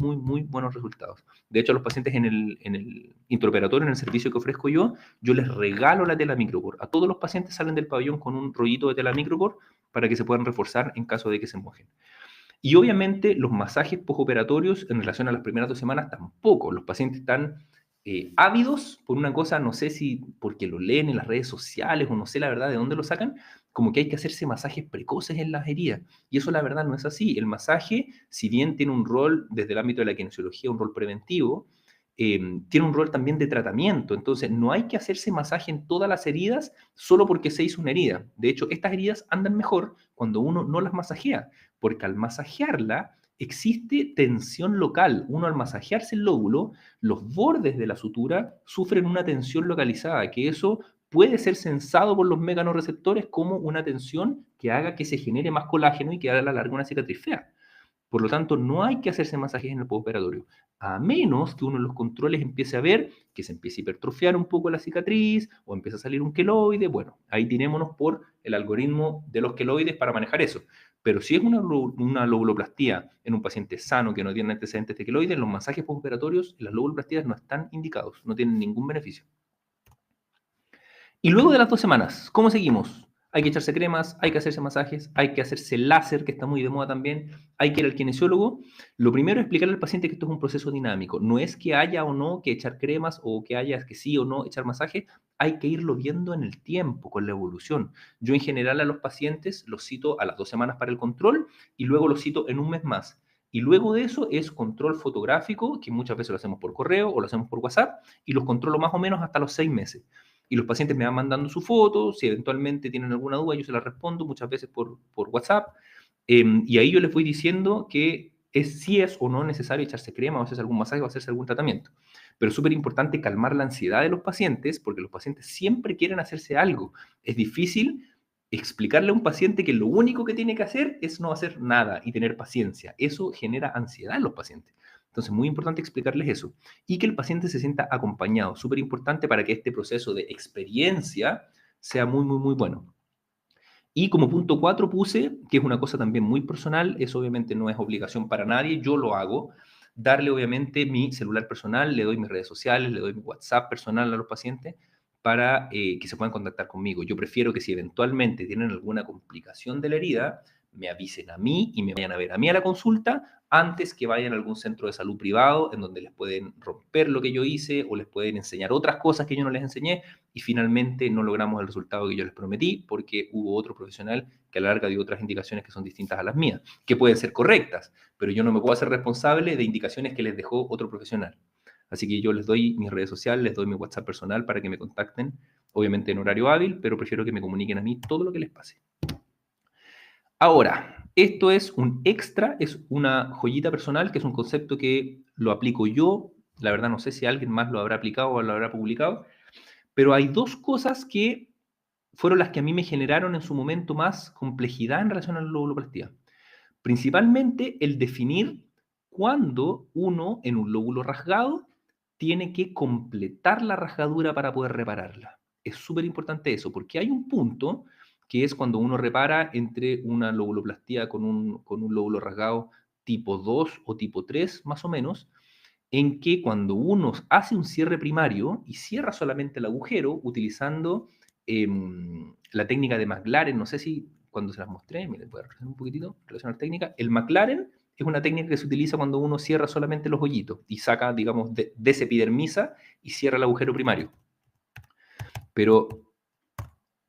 buenos resultados. De hecho, a los pacientes en el intraoperatorio, en el servicio que ofrezco yo les regalo la tela micropor. A todos los pacientes salen del pabellón con un rollito de tela micropor para que se puedan reforzar en caso de que se mojen. Y obviamente los masajes postoperatorios en relación a las primeras 2 semanas tampoco. Los pacientes están ávidos por una cosa, no sé si porque lo leen en las redes sociales o no sé la verdad de dónde lo sacan, como que hay que hacerse masajes precoces en las heridas. Y eso la verdad no es así. El masaje, si bien tiene un rol desde el ámbito de la kinesiología, un rol preventivo, tiene un rol también de tratamiento. Entonces, no hay que hacerse masaje en todas las heridas solo porque se hizo una herida. De hecho, estas heridas andan mejor cuando uno no las masajea, porque al masajearla existe tensión local. Uno al masajearse el lóbulo, los bordes de la sutura sufren una tensión localizada, que eso puede ser sensado por los mecanorreceptores como una tensión que haga que se genere más colágeno y que a la larga una cicatriz fea. Por lo tanto, no hay que hacerse masajes en el postoperatorio, a menos que uno en los controles empiece a ver que se empiece a hipertrofiar un poco la cicatriz o empieza a salir un queloide. Bueno, ahí tirémonos por el algoritmo de los queloides para manejar eso. Pero si es una lobuloplastía en un paciente sano que no tiene antecedentes de queloides, los masajes postoperatorios y las lobuloplastías no están indicados, no tienen ningún beneficio. Y luego de las 2 semanas, ¿cómo seguimos? Hay que echarse cremas, hay que hacerse masajes, hay que hacerse láser, que está muy de moda también, hay que ir al kinesiólogo. Lo primero es explicarle al paciente que esto es un proceso dinámico. No es que haya o no que echar cremas o que haya que sí o no echar masaje, hay que irlo viendo en el tiempo, con la evolución. Yo en general a los pacientes los cito a las 2 semanas para el control y luego los cito en un mes más. Y luego de eso es control fotográfico, que muchas veces lo hacemos por correo o lo hacemos por WhatsApp, y los controlo más o menos hasta los 6 meses. Y los pacientes me van mandando su foto, si eventualmente tienen alguna duda, yo se la respondo muchas veces por WhatsApp, y ahí yo les voy diciendo que si es o no necesario echarse crema o hacerse algún masaje o hacerse algún tratamiento. Pero es súper importante calmar la ansiedad de los pacientes, porque los pacientes siempre quieren hacerse algo. Es difícil explicarle a un paciente que lo único que tiene que hacer es no hacer nada y tener paciencia. Eso genera ansiedad en los pacientes. Entonces, muy importante explicarles eso. Y que el paciente se sienta acompañado. Súper importante para que este proceso de experiencia sea muy, muy, muy bueno. Y como punto 4 puse, que es una cosa también muy personal, eso obviamente no es obligación para nadie, yo lo hago, darle obviamente mi celular personal, le doy mis redes sociales, le doy mi WhatsApp personal a los pacientes para que se puedan contactar conmigo. Yo prefiero que si eventualmente tienen alguna complicación de la herida, me avisen a mí y me vayan a ver a mí a la consulta antes que vayan a algún centro de salud privado en donde les pueden romper lo que yo hice o les pueden enseñar otras cosas que yo no les enseñé y finalmente no logramos el resultado que yo les prometí porque hubo otro profesional que a la larga dio otras indicaciones que son distintas a las mías, que pueden ser correctas, pero yo no me puedo hacer responsable de indicaciones que les dejó otro profesional. Así que yo les doy mis redes sociales, les doy mi WhatsApp personal para que me contacten, obviamente en horario hábil, pero prefiero que me comuniquen a mí todo lo que les pase. Ahora, esto es un extra, es una joyita personal, que es un concepto que lo aplico yo. La verdad no sé si alguien más lo habrá aplicado o lo habrá publicado, pero hay 2 cosas que fueron las que a mí me generaron en su momento más complejidad en relación a la lobuloplastía. Principalmente el definir cuándo uno en un lóbulo rasgado tiene que completar la rasgadura para poder repararla. Es súper importante eso, porque hay un punto que es cuando uno repara entre una lobuloplastía con un lóbulo rasgado tipo 2 o tipo 3, más o menos, en que cuando uno hace un cierre primario y cierra solamente el agujero utilizando la técnica de McLaren, no sé si cuando se las mostré, miren, voy a retroceder un poquitito, relacionar técnica, el McLaren es una técnica que se utiliza cuando uno cierra solamente los hoyitos y saca, digamos, desepidermisa y cierra el agujero primario. Pero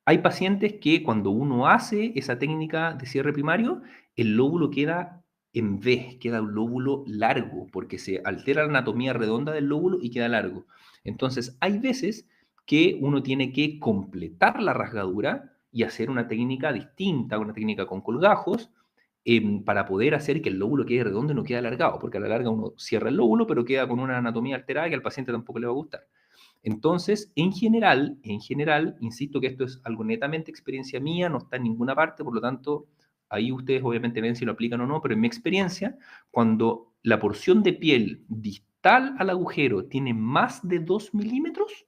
hay pacientes que cuando uno hace esa técnica de cierre primario, el lóbulo queda en V, queda un lóbulo largo, porque se altera la anatomía redonda del lóbulo y queda largo. Entonces, hay veces que uno tiene que completar la rasgadura y hacer una técnica distinta, una técnica con colgajos, para poder hacer que el lóbulo quede redondo y no quede alargado, porque a la larga uno cierra el lóbulo, pero queda con una anatomía alterada que al paciente tampoco le va a gustar. Entonces, en general, insisto que esto es algo netamente experiencia mía, no está en ninguna parte, por lo tanto, ahí ustedes obviamente ven si lo aplican o no, pero en mi experiencia, cuando la porción de piel distal al agujero tiene más de 2 milímetros,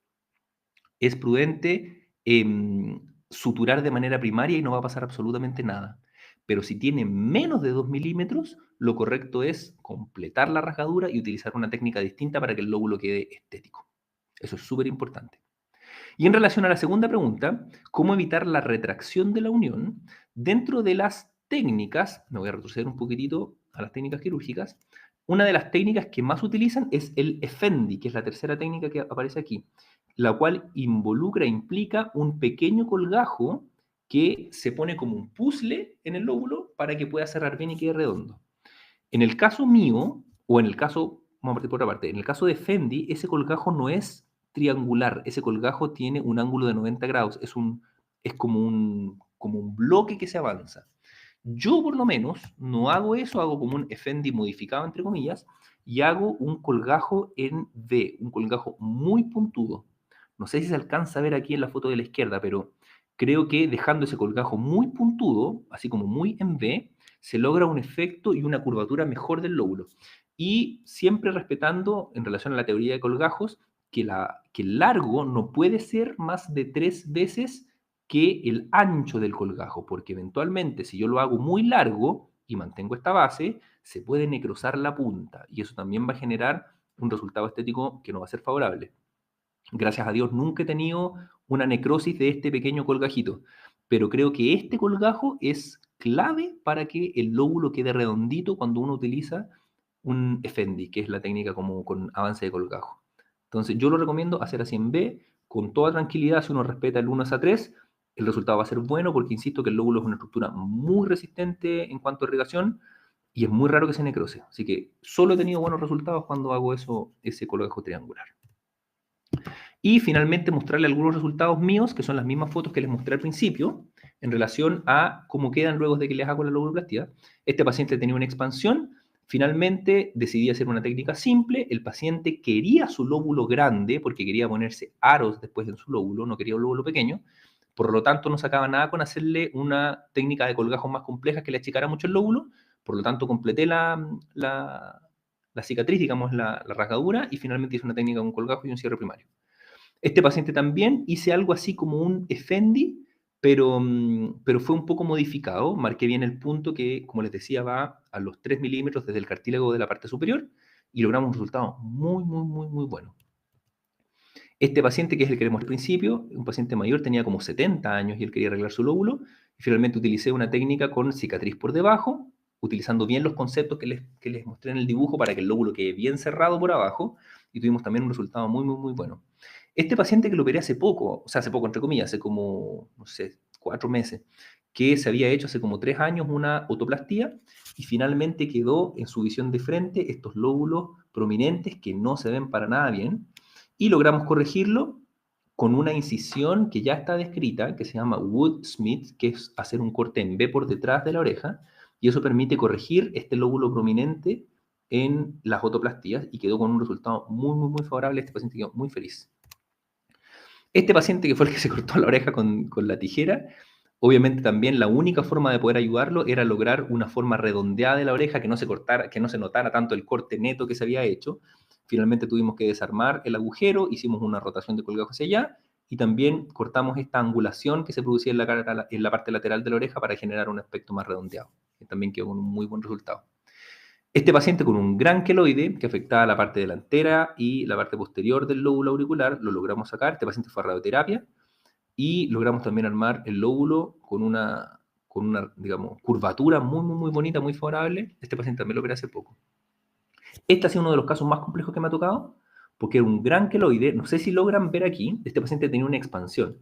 es prudente suturar de manera primaria y no va a pasar absolutamente nada. Pero si tiene menos de 2 milímetros, lo correcto es completar la rasgadura y utilizar una técnica distinta para que el lóbulo quede estético. Eso es súper importante. Y en relación a la segunda pregunta, ¿cómo evitar la retracción de la unión? Dentro de las técnicas, me voy a retroceder un poquitito a las técnicas quirúrgicas, una de las técnicas que más utilizan es el Effendi, que es la tercera técnica que aparece aquí, la cual implica un pequeño colgajo que se pone como un puzzle en el lóbulo para que pueda cerrar bien y quede redondo. En el caso mío, o en el caso, vamos a partir por otra parte, en el caso de Fendi, ese colgajo no es triangular, ese colgajo tiene un ángulo de 90 grados, es como un bloque que se avanza. Yo por lo menos no hago eso, hago como un Effendi modificado, entre comillas, y hago un colgajo en V, un colgajo muy puntudo. No sé si se alcanza a ver aquí en la foto de la izquierda, pero creo que dejando ese colgajo muy puntudo, así como muy en V, se logra un efecto y una curvatura mejor del lóbulo. Y siempre respetando, en relación a la teoría de colgajos, que el largo no puede ser más de 3 veces que el ancho del colgajo, porque eventualmente si yo lo hago muy largo y mantengo esta base, se puede necrosar la punta y eso también va a generar un resultado estético que no va a ser favorable. Gracias a Dios nunca he tenido una necrosis de este pequeño colgajito, pero creo que este colgajo es clave para que el lóbulo quede redondito cuando uno utiliza un Effendi, que es la técnica como con avance de colgajo. Entonces yo lo recomiendo hacer así en B, con toda tranquilidad, si uno respeta el 1 a 3, el resultado va a ser bueno porque insisto que el lóbulo es una estructura muy resistente en cuanto a irrigación y es muy raro que se necrose. Así que solo he tenido buenos resultados cuando hago eso, ese colgajo triangular. Y finalmente mostrarle algunos resultados míos, que son las mismas fotos que les mostré al principio, en relación a cómo quedan luego de que les hago la loboplastia. Este paciente tenía una expansión, finalmente decidí hacer una técnica simple, el paciente quería su lóbulo grande, porque quería ponerse aros después en su lóbulo, no quería un lóbulo pequeño, por lo tanto no sacaba nada con hacerle una técnica de colgajos más compleja que le achicara mucho el lóbulo, por lo tanto completé la cicatriz, digamos, la rasgadura, y finalmente hice una técnica con colgajo y un cierre primario. Este paciente también hice algo así como un Effendi, pero fue un poco modificado. Marqué bien el punto que, como les decía, va a los 3 milímetros desde el cartílago de la parte superior y logramos un resultado muy, muy, muy, muy bueno. Este paciente, que es el que les mostré al principio, un paciente mayor, tenía como 70 años y él quería arreglar su lóbulo. Y finalmente utilicé una técnica con cicatriz por debajo, utilizando bien los conceptos que les mostré en el dibujo para que el lóbulo quede bien cerrado por abajo. Y tuvimos también un resultado muy, muy, muy bueno. Este paciente que lo operé hace poco, o sea, hace poco, entre comillas, hace como, no sé, 4 meses, que se había hecho hace como 3 años una otoplastía y finalmente quedó en su visión de frente estos lóbulos prominentes que no se ven para nada bien y logramos corregirlo con una incisión que ya está descrita, que se llama Wood-Smith, que es hacer un corte en B por detrás de la oreja, y eso permite corregir este lóbulo prominente en las otoplastías y quedó con un resultado muy, muy, muy favorable. Este paciente quedó muy feliz. Este paciente que fue el que se cortó la oreja con la tijera, obviamente también la única forma de poder ayudarlo era lograr una forma redondeada de la oreja, que no se cortara, que no se notara tanto el corte neto que se había hecho. Finalmente tuvimos que desarmar el agujero, hicimos una rotación de colgajo hacia allá y también cortamos esta angulación que se producía en la parte lateral de la oreja para generar un aspecto más redondeado, que también quedó con un muy buen resultado. Este paciente con un gran queloide que afectaba la parte delantera y la parte posterior del lóbulo auricular, lo logramos sacar. Este paciente fue a radioterapia y logramos también armar el lóbulo con una digamos, curvatura muy, muy, muy bonita, muy favorable. Este paciente también lo operé hace poco. Este ha sido uno de los casos más complejos que me ha tocado, porque era un gran queloide. No sé si logran ver aquí, este paciente tenía una expansión.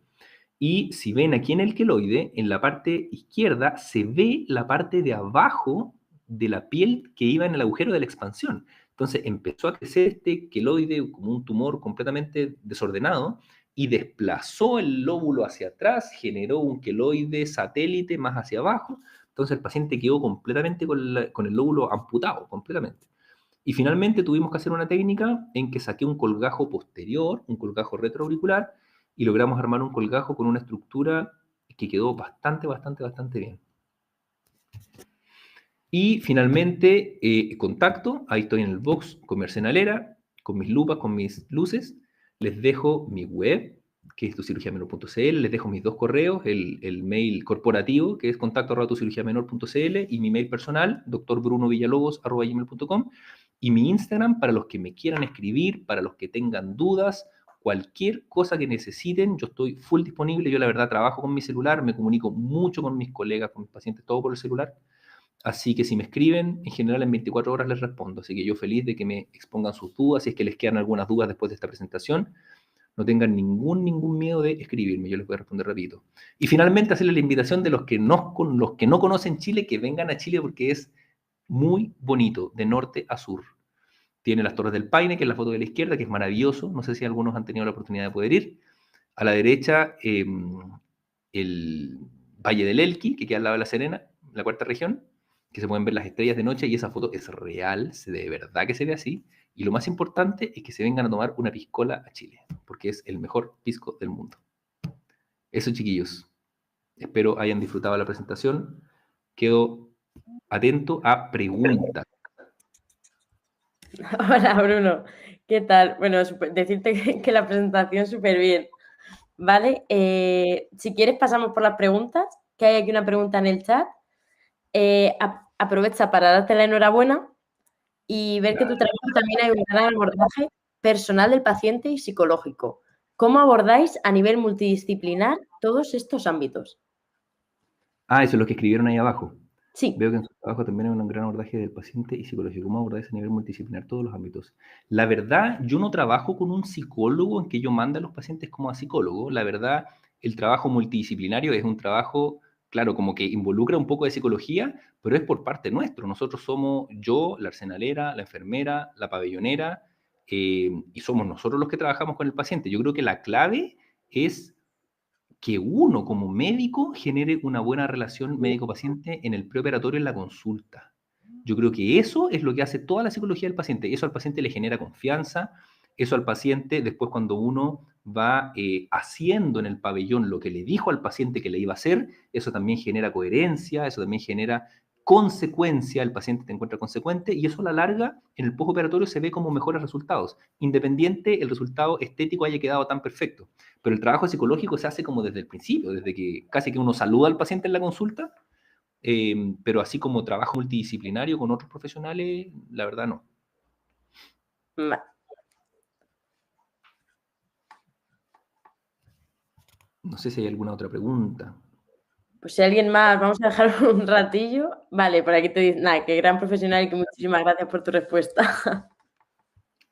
Y si ven aquí en el queloide, en la parte izquierda, se ve la parte de abajo de la piel que iba en el agujero de la expansión. Entonces empezó a crecer este queloide como un tumor completamente desordenado y desplazó el lóbulo hacia atrás, generó un queloide satélite más hacia abajo. Entonces el paciente quedó completamente con el lóbulo amputado, completamente. Y finalmente tuvimos que hacer una técnica en que saqué un colgajo posterior, un colgajo retroauricular, y logramos armar un colgajo con una estructura que quedó bastante, bastante, bastante bien. Y finalmente, contacto, ahí estoy en el box con mi arsenalera, con mis lupas, con mis luces. Les dejo mi web, que es tucirurgiamenor.cl, les dejo mis 2 correos, el mail corporativo, que es contacto@tucirurgiamenor.cl, y mi mail personal, drbrunovillalobos@gmail.com, y mi Instagram para los que me quieran escribir, para los que tengan dudas, cualquier cosa que necesiten, yo estoy full disponible. Yo la verdad trabajo con mi celular, me comunico mucho con mis colegas, con mis pacientes, todo por el celular. Así que si me escriben, en general en 24 horas les respondo. Así que yo feliz de que me expongan sus dudas. Si es que les quedan algunas dudas después de esta presentación, no tengan ningún miedo de escribirme. Yo les voy a responder rapidito. Y finalmente hacerles la invitación de los que no conocen Chile, que vengan a Chile porque es muy bonito, de norte a sur. Tiene las Torres del Paine, que es la foto de la izquierda, que es maravilloso. No sé si algunos han tenido la oportunidad de poder ir. A la derecha, el Valle del Elqui, que queda al lado de La Serena, la cuarta región, que se pueden ver las estrellas de noche, y esa foto es real, de verdad que se ve así, Y lo más importante es que se vengan a tomar una piscola a Chile, porque es el mejor pisco del mundo. Eso, chiquillos. Espero hayan disfrutado la presentación. Quedo atento a preguntas. Hola, Bruno. ¿Qué tal? Bueno, decirte que la presentación súper bien. ¿Vale? Si quieres pasamos por las preguntas, que hay aquí una pregunta en el chat. Aprovecha para darte la enhorabuena y ver que tu trabajo también hay un gran abordaje personal del paciente y psicológico. ¿Cómo abordáis a nivel multidisciplinar todos estos ámbitos? Ah, eso es lo que escribieron ahí abajo. Sí. Veo que en su trabajo también hay un gran abordaje del paciente y psicológico. ¿Cómo abordáis a nivel multidisciplinar todos los ámbitos? La verdad, yo no trabajo con un psicólogo en que yo mande a los pacientes como a psicólogo. La verdad, el trabajo multidisciplinario es un trabajo, claro, como que involucra un poco de psicología, pero es por parte nuestro. Nosotros somos yo, la arsenalera, la enfermera, la pabellonera, y somos nosotros los que trabajamos con el paciente. Yo creo que la clave es que uno como médico genere una buena relación médico-paciente en el preoperatorio, en la consulta. Yo creo que eso es lo que hace toda la psicología del paciente. Eso al paciente le genera confianza, eso al paciente, después cuando uno va haciendo en el pabellón lo que le dijo al paciente que le iba a hacer, eso también genera coherencia, eso también genera consecuencia, el paciente te encuentra consecuente y eso a la larga en el postoperatorio se ve como mejores resultados, independiente el resultado estético haya quedado tan perfecto. Pero el trabajo psicológico se hace como desde el principio, desde que casi que uno saluda al paciente en la consulta, pero así como trabajo multidisciplinario con otros profesionales, la verdad no. No sé si hay alguna otra pregunta. Pues si alguien más, vamos a dejar un ratillo. Vale, por aquí te dice, nada, qué gran profesional y que muchísimas gracias por tu respuesta.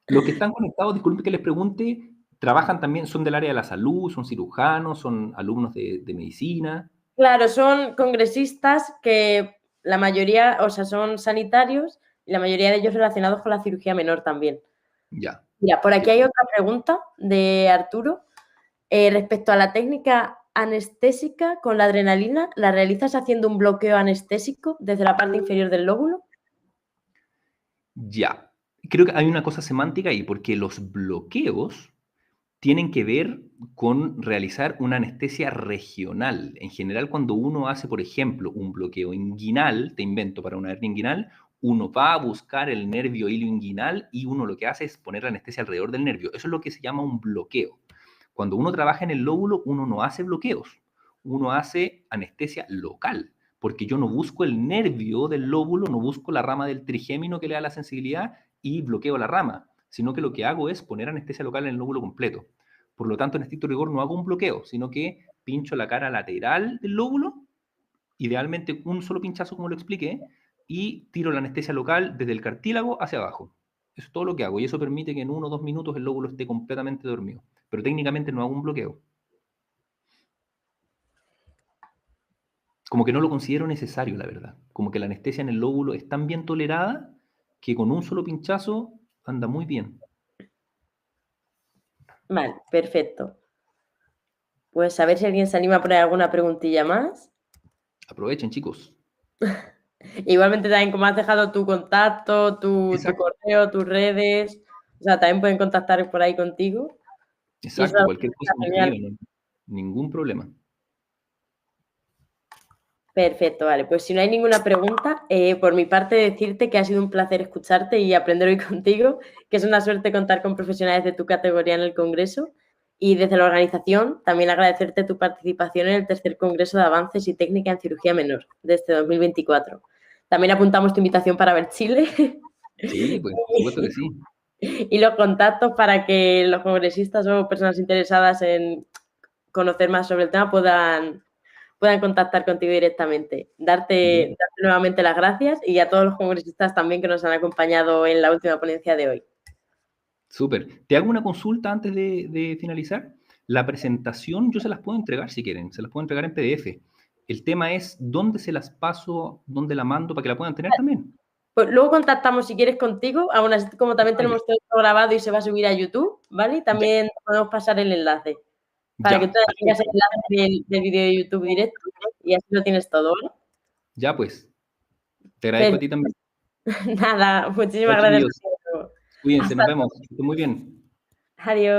Los que están conectados, disculpe que les pregunte, ¿trabajan también, son del área de la salud, son cirujanos, son alumnos de medicina? Claro, son congresistas que la mayoría, o sea, son sanitarios y la mayoría de ellos relacionados con la cirugía menor también. Ya. Mira, por aquí hay otra pregunta de Arturo. Respecto a la técnica anestésica con la adrenalina, ¿la realizas haciendo un bloqueo anestésico desde la parte inferior del lóbulo? Ya. Creo que hay una cosa semántica ahí, porque los bloqueos tienen que ver con realizar una anestesia regional. En general, cuando uno hace, por ejemplo, un bloqueo inguinal, te invento para una hernia inguinal, uno va a buscar el nervio ilioinguinal y uno lo que hace es poner la anestesia alrededor del nervio. Eso es lo que se llama un bloqueo. Cuando uno trabaja en el lóbulo, uno no hace bloqueos, uno hace anestesia local, porque yo no busco el nervio del lóbulo, no busco la rama del trigémino que le da la sensibilidad y bloqueo la rama, sino que lo que hago es poner anestesia local en el lóbulo completo. Por lo tanto, en estricto rigor no hago un bloqueo, sino que pincho la cara lateral del lóbulo, idealmente un solo pinchazo como lo expliqué, y tiro la anestesia local desde el cartílago hacia abajo. Eso es todo lo que hago y eso permite que en 1 o 2 minutos el lóbulo esté completamente dormido. Pero técnicamente no hago un bloqueo. Como que no lo considero necesario, la verdad. Como que la anestesia en el lóbulo es tan bien tolerada que con un solo pinchazo anda muy bien. Vale, perfecto. Pues a ver si alguien se anima a poner alguna preguntilla más. Aprovechen, chicos. Igualmente también como has dejado tu contacto, tu correo, tus redes, o sea, también pueden contactar por ahí contigo. Exacto, cualquier cosa está me genial. escriben, ningún problema. Perfecto, vale. Pues si no hay ninguna pregunta, por mi parte decirte que ha sido un placer escucharte y aprender hoy contigo, que es una suerte contar con profesionales de tu categoría en el Congreso. Y desde la organización, también agradecerte tu participación en el tercer Congreso de Avances y Técnica en Cirugía Menor de este 2024. También apuntamos tu invitación para ver Chile. Sí, pues, por supuesto que sí. Y los contactos para que los congresistas o personas interesadas en conocer más sobre el tema puedan contactar contigo directamente. Darte nuevamente las gracias y a todos los congresistas también que nos han acompañado en la última ponencia de hoy. Súper. Te hago una consulta antes de finalizar. La presentación yo se las puedo entregar si quieren, se las puedo entregar en PDF. El tema es dónde se las paso, dónde la mando para que la puedan tener también. Pues luego contactamos si quieres contigo, aún así como también tenemos todo esto grabado y se va a subir a YouTube, ¿vale? También podemos pasar el enlace para que tú tengas el enlace del vídeo de YouTube directo y así lo tienes todo, ¿vale? Ya pues, te agradezco a ti también. Nada, muchísimas Chao, gracias. chiquillos. Cuídense, Hasta nos vemos. Que estén muy bien. Adiós.